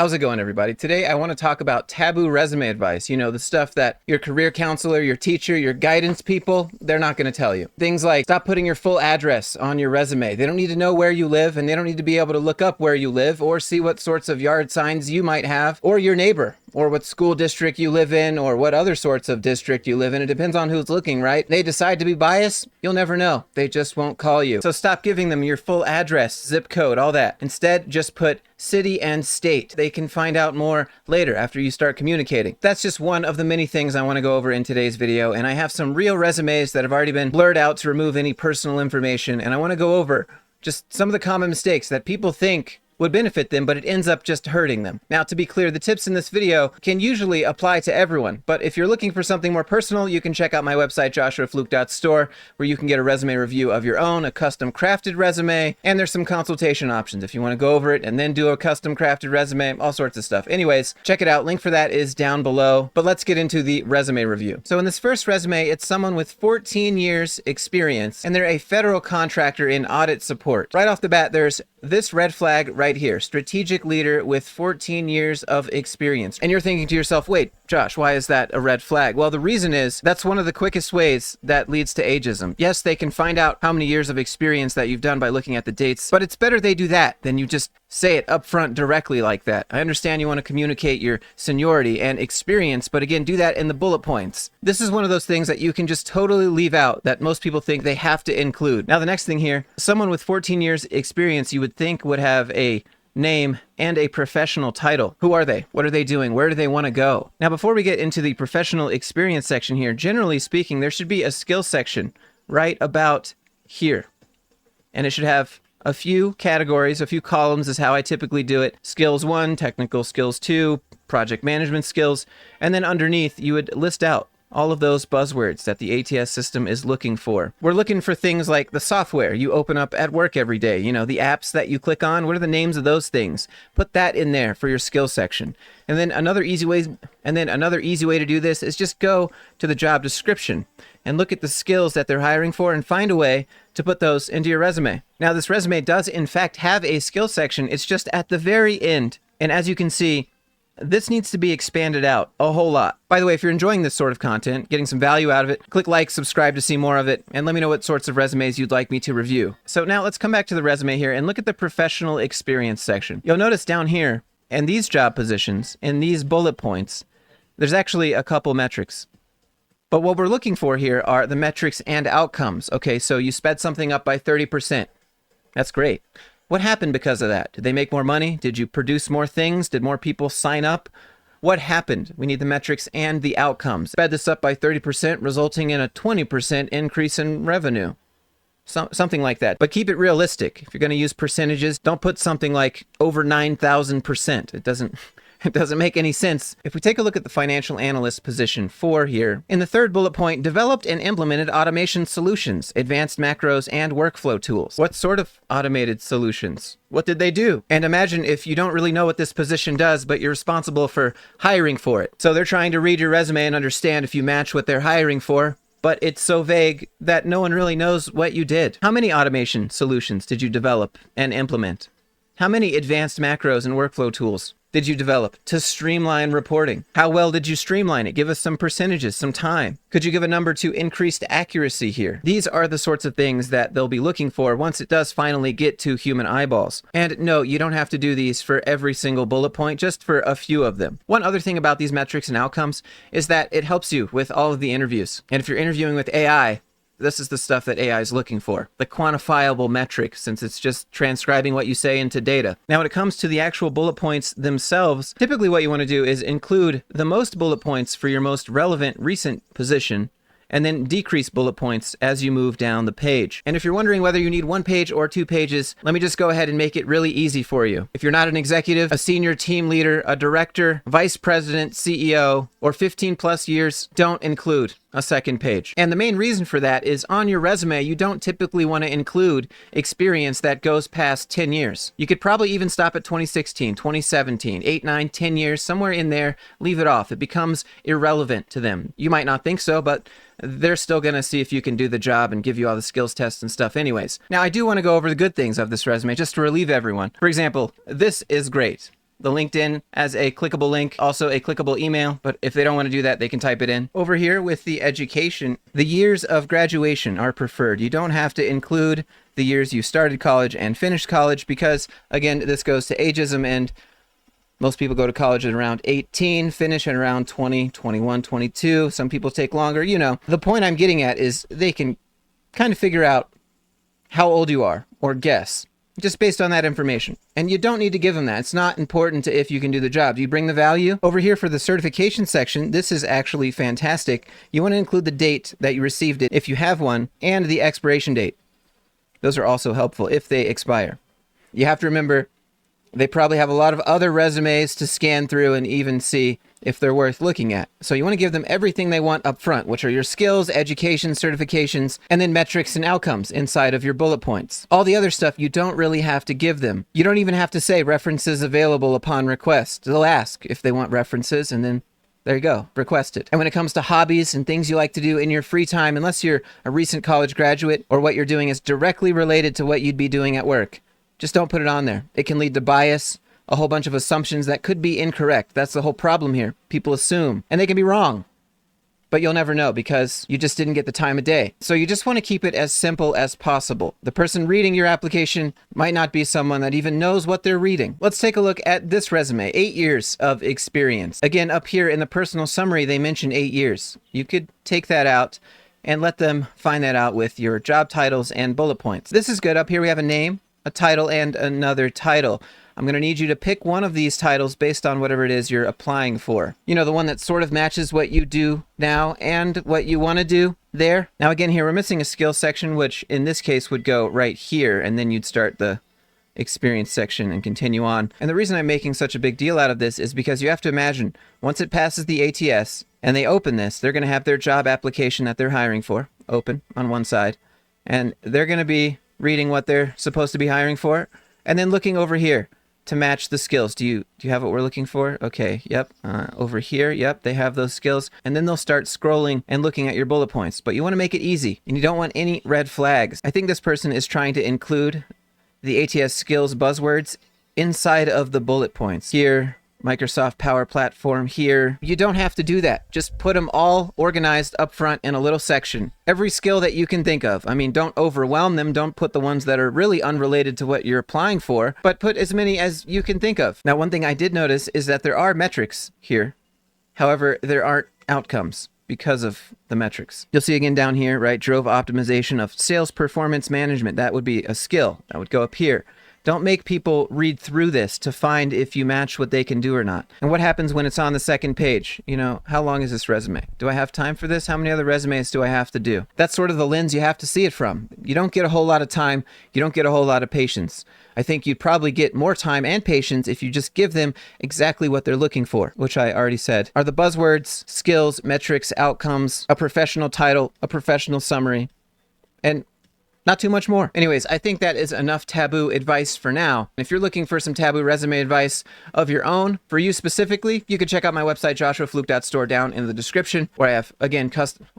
How's it going, everybody? Today, I want to talk about taboo resume advice. You know, the stuff that your career counselor, your teacher, your guidance people, they're not going to tell you. Things like stop putting your full address on your resume. They don't need to know where you live, and they don't need to be able to look up where you live or see what sorts of yard signs you might have, or your neighbor, or what school district you live in, or what other sorts of district you live in. It depends on who's looking, right? They decide to be biased, you'll never know. They just won't call you. So stop giving them your full address, zip code, all that. Instead, just put city and state. They can find out more later after you start communicating. That's just one of the many things I want to go over in today's video, and I have some real resumes that have already been blurred out to remove any personal information, and I want to go over just some of the common mistakes that people think would benefit them, but it ends up just hurting them. Now, to be clear, the tips in this video can usually apply to everyone, but if you're looking for something more personal, you can check out my website, joshuafluke.store, where you can get a resume review of your own, a custom crafted resume, and there's some consultation options if you want to go over it and then do a custom crafted resume, all sorts of stuff. Anyways, check it out. Link for that is down below, but let's get into the resume review. So in this first resume, it's someone with 14 years experience, and they're a federal contractor in audit support. Right off the bat, there's this red flag right here, strategic leader with 14 years of experience. And you're thinking to yourself, wait, Josh, why is that a red flag? Well, the reason is that's one of the quickest ways that leads to ageism. Yes, they can find out how many years of experience that you've done by looking at the dates, but it's better they do that than you just say it up front directly like that. I understand you want to communicate your seniority and experience, but again, do that in the bullet points. This is one of those things that you can just totally leave out that most people think they have to include. Now, the next thing here, someone with 14 years experience you would think would have a name and a professional title. Who are they? What are they doing? Where do they want to go? Now, before we get into the professional experience section here, generally speaking, there should be a skill section right about here. And it should have a few categories, a few columns is how I typically do it. Skills 1, technical skills 2, project management skills, and then underneath you would list out all of those buzzwords that the ATS system is looking for. We're looking for things like the software you open up at work every day, you know, the apps that you click on, what are the names of those things? Put that in there for your skill section. And then another easy way to do this is just go to the job description and look at the skills that they're hiring for and find a way to put those into your resume. Now, this resume does in fact have a skill section. It's just at the very end. And as you can see, this needs to be expanded out a whole lot. By the way, if you're enjoying this sort of content, getting some value out of it, click like, subscribe to see more of it, and let me know what sorts of resumes you'd like me to review. So now let's come back to the resume here and look at the professional experience section. You'll notice down here, in these job positions, in these bullet points, there's actually a couple metrics. But what we're looking for here are the metrics and outcomes. Okay, so you sped something up by 30%. That's great. What happened because of that? Did they make more money? Did you produce more things? Did more people sign up? What happened? We need the metrics and the outcomes. Sped this up by 30%, resulting in a 20% increase in revenue. Something like that. But keep it realistic. If you're going to use percentages, don't put something like over 9,000%. It doesn't make any sense. If we take a look at the financial analyst position 4 here, in the third bullet point, developed and implemented automation solutions, advanced macros, and workflow tools. What sort of automated solutions? What did they do? And imagine if you don't really know what this position does, but you're responsible for hiring for it. So they're trying to read your resume and understand if you match what they're hiring for, but it's so vague that no one really knows what you did. How many automation solutions did you develop and implement? How many advanced macros and workflow tools did you develop to streamline reporting? How well did you streamline it? Give us some percentages, some time. Could you give a number to increased accuracy here? These are the sorts of things that they'll be looking for once it does finally get to human eyeballs. And no, you don't have to do these for every single bullet point, just for a few of them. One other thing about these metrics and outcomes is that it helps you with all of the interviews. And if you're interviewing with AI, this is the stuff that AI is looking for, the quantifiable metric, since it's just transcribing what you say into data. Now, when it comes to the actual bullet points themselves, typically what you want to do is include the most bullet points for your most relevant recent position, and then decrease bullet points as you move down the page. And if you're wondering whether you need 1 page or 2 pages, let me just go ahead and make it really easy for you. If you're not an executive, a senior team leader, a director, vice president, CEO, or 15 plus years, don't include a second page. And the main reason for that is on your resume, you don't typically want to include experience that goes past 10 years. You could probably even stop at 2016, 2017, 8, 9, 10 years, somewhere in there, leave it off. It becomes irrelevant to them. You might not think so, but they're still going to see if you can do the job and give you all the skills tests and stuff anyways. Now, I do want to go over the good things of this resume just to relieve everyone. For example, this is great. the LinkedIn as a clickable link, also a clickable email. But if they don't want to do that, they can type it in. Over here with the education, the years of graduation are preferred. You don't have to include the years you started college and finished college because, again, this goes to ageism, and most people go to college at around 18, finish at around 20, 21, 22. Some people take longer. You know, the point I'm getting at is they can kind of figure out how old you are or guess just based on that information. And you don't need to give them that. It's not important to if you can do the job. Do you bring the value? Over here for the certification section, this is actually fantastic. You want to include the date that you received it if you have one and the expiration date. Those are also helpful if they expire. You have to remember they probably have a lot of other resumes to scan through and even see if they're worth looking at. So you want to give them everything they want up front, which are your skills, education, certifications, and then metrics and outcomes inside of your bullet points. All the other stuff you don't really have to give them. You don't even have to say references available upon request. They'll ask if they want references, and then there you go, request it. And when it comes to hobbies and things you like to do in your free time, unless you're a recent college graduate or what you're doing is directly related to what you'd be doing at work, just don't put it on there. It can lead to bias, a whole bunch of assumptions that could be incorrect. That's the whole problem here. People assume, and they can be wrong, but you'll never know because you just didn't get the time of day. So you just want to keep it as simple as possible. The person reading your application might not be someone that even knows what they're reading. Let's take a look at this resume, 8 years of experience. Again, up here in the personal summary, they mention 8 years. You could take that out and let them find that out with your job titles and bullet points. This is good. Up here we have a name, a title, and another title. I'm going to need you to pick one of these titles based on whatever it is you're applying for. You know, the one that sort of matches what you do now and what you want to do there. Now again, here we're missing a skill section, which in this case would go right here, and then you'd start the experience section and continue on. And the reason I'm making such a big deal out of this is because you have to imagine, once it passes the ATS and they open this, they're going to have their job application that they're hiring for open on one side, and they're going to be reading what they're supposed to be hiring for, and then looking over here to match the skills. Do you have what we're looking for? Okay, yep. Over here, yep, they have those skills. And then they'll start scrolling and looking at your bullet points. But you want to make it easy, and you don't want any red flags. I think this person is trying to include the ATS skills buzzwords inside of the bullet points. Here, Microsoft Power Platform here. You don't have to do that. Just put them all organized up front in a little section. Every skill that you can think of. I mean, don't overwhelm them. Don't put the ones that are really unrelated to what you're applying for, but put as many as you can think of. Now, one thing I did notice is that there are metrics here. However, there aren't outcomes because of the metrics. You'll see again down here, right? Drove optimization of sales performance management. That would be a skill. That would go up here. Don't make people read through this to find if you match what they can do or not. And what happens when it's on the second page? You know, how long is this resume? Do I have time for this? How many other resumes do I have to do? That's sort of the lens you have to see it from. You don't get a whole lot of time. You don't get a whole lot of patience. I think you'd probably get more time and patience if you just give them exactly what they're looking for, which I already said are the buzzwords, skills, metrics, outcomes, a professional title, a professional summary, and not too much more. Anyways, I think that is enough Taboo advice for now. If you're looking for some Taboo resume advice of your own, for you specifically, you can check out my website, joshuafluke.store, down in the description, where I have, again,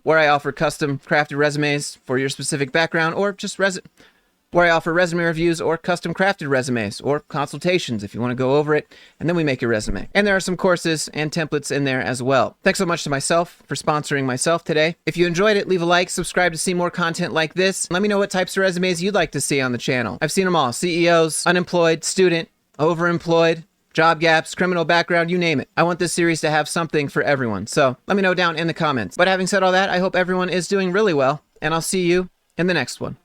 where I offer custom crafted resumes for your specific background, or just where I offer resume reviews or custom crafted resumes or consultations if you want to go over it, and then we make your resume. And there are some courses and templates in there as well. Thanks so much to myself for sponsoring myself today. If you enjoyed it, leave a like, subscribe to see more content like this. Let me know what types of resumes you'd like to see on the channel. I've seen them all: CEOs, unemployed, student, overemployed, job gaps, criminal background, you name it. I want this series to have something for everyone. So let me know down in the comments. But having said all that, I hope everyone is doing really well, and I'll see you in the next one.